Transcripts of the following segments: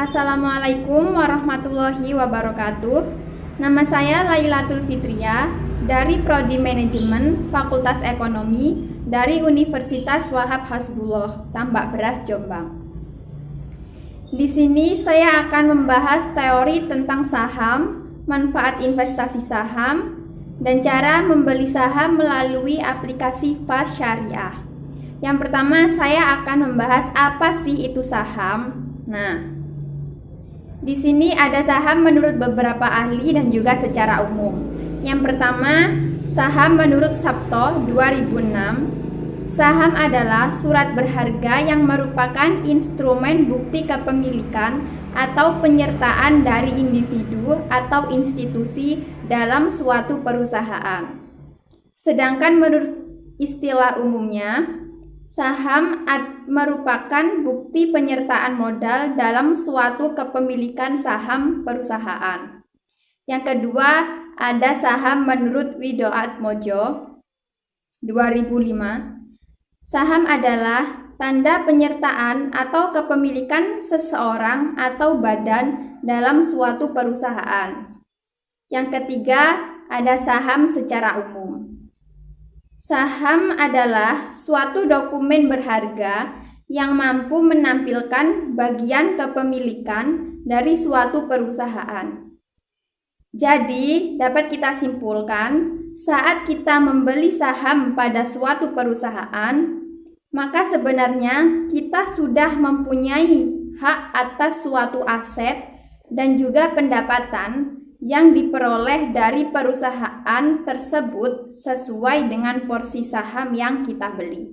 Assalamualaikum warahmatullahi wabarakatuh. Nama saya Lailatul Fitria dari Prodi Manajemen Fakultas Ekonomi dari Universitas Wahab Hasbullah, Tambak Beras, Jombang. Di sini saya akan membahas teori tentang saham, manfaat investasi saham, dan cara membeli saham melalui aplikasi FAST Syariah. Yang pertama, saya akan membahas apa sih itu saham. Nah, di sini ada saham menurut beberapa ahli dan juga secara umum. Yang pertama, saham menurut Sabto 2006. Saham adalah surat berharga yang merupakan instrumen bukti kepemilikan atau penyertaan dari individu atau institusi dalam suatu perusahaan. Sedangkan menurut istilah umumnya, saham merupakan bukti penyertaan modal dalam suatu kepemilikan saham perusahaan. Yang kedua, ada saham menurut Widoatmojo 2005. Saham adalah tanda penyertaan atau kepemilikan seseorang atau badan dalam suatu perusahaan. Yang ketiga, ada saham secara umum. Saham adalah suatu dokumen berharga yang mampu menampilkan bagian kepemilikan dari suatu perusahaan. Jadi, dapat kita simpulkan, saat kita membeli saham pada suatu perusahaan, maka sebenarnya kita sudah mempunyai hak atas suatu aset dan juga pendapatan yang diperoleh dari perusahaan tersebut sesuai dengan porsi saham yang kita beli.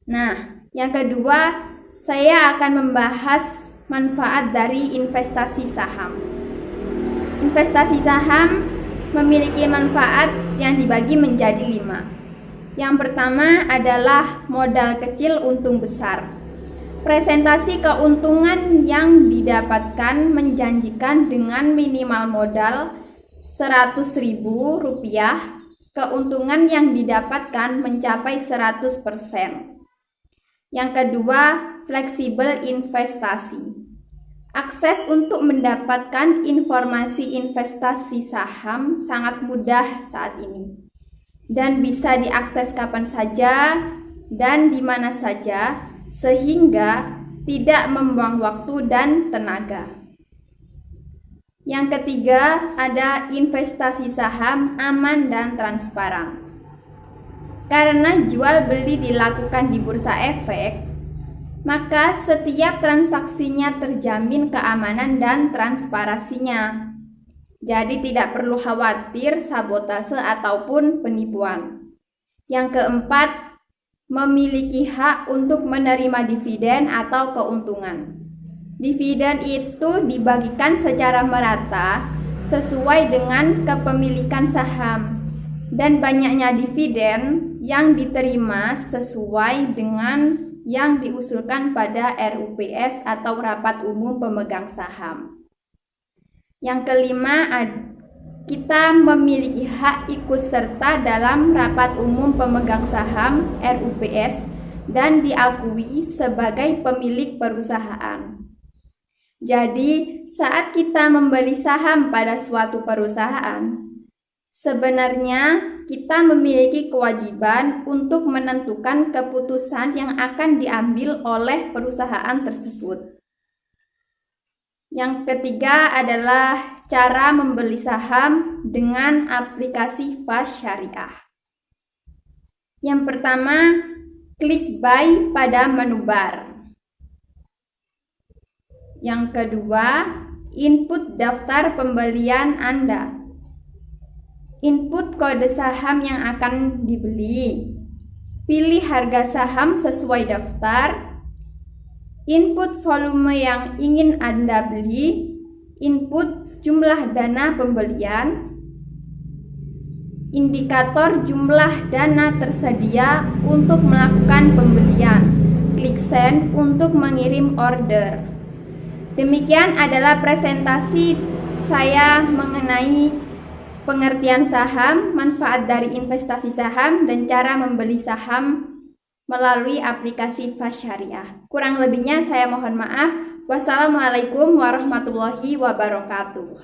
Nah, yang kedua, saya akan membahas manfaat dari investasi saham. Investasi saham memiliki manfaat yang dibagi menjadi 5. Yang pertama adalah modal kecil untung besar. Presentasi keuntungan yang didapatkan menjanjikan dengan minimal modal Rp100.000, keuntungan yang didapatkan mencapai 100%. Yang kedua, fleksibel investasi. Akses untuk mendapatkan informasi investasi saham sangat mudah saat ini dan bisa diakses kapan saja dan di mana saja, sehingga tidak membuang waktu dan tenaga. Yang ketiga, ada investasi saham aman dan transparan. Karena jual beli dilakukan di bursa efek, maka setiap transaksinya terjamin keamanan dan transparansinya. Jadi tidak perlu khawatir sabotase ataupun penipuan. Yang keempat, memiliki hak untuk menerima dividen atau keuntungan. Dividen itu dibagikan secara merata sesuai dengan kepemilikan saham, dan banyaknya dividen yang diterima sesuai dengan yang diusulkan pada RUPS atau Rapat Umum Pemegang Saham. Yang kelima, kita memiliki hak ikut serta dalam Rapat Umum Pemegang Saham RUPS dan diakui sebagai pemilik perusahaan. Jadi, saat kita membeli saham pada suatu perusahaan, sebenarnya kita memiliki kewajiban untuk menentukan keputusan yang akan diambil oleh perusahaan tersebut. Yang ketiga adalah cara membeli saham dengan aplikasi FAST Syariah. Yang pertama, klik buy pada menu bar. Yang kedua, input daftar pembelian Anda. Input kode saham yang akan dibeli. Pilih harga saham sesuai daftar. Input volume yang ingin Anda beli. Input jumlah dana pembelian. Indikator jumlah dana tersedia untuk melakukan pembelian. Klik send untuk mengirim order. Demikian adalah presentasi saya mengenai pengertian saham, manfaat dari investasi saham, dan cara membeli saham melalui aplikasi FAST Syariah. Kurang lebihnya saya mohon maaf. Wassalamualaikum warahmatullahi wabarakatuh.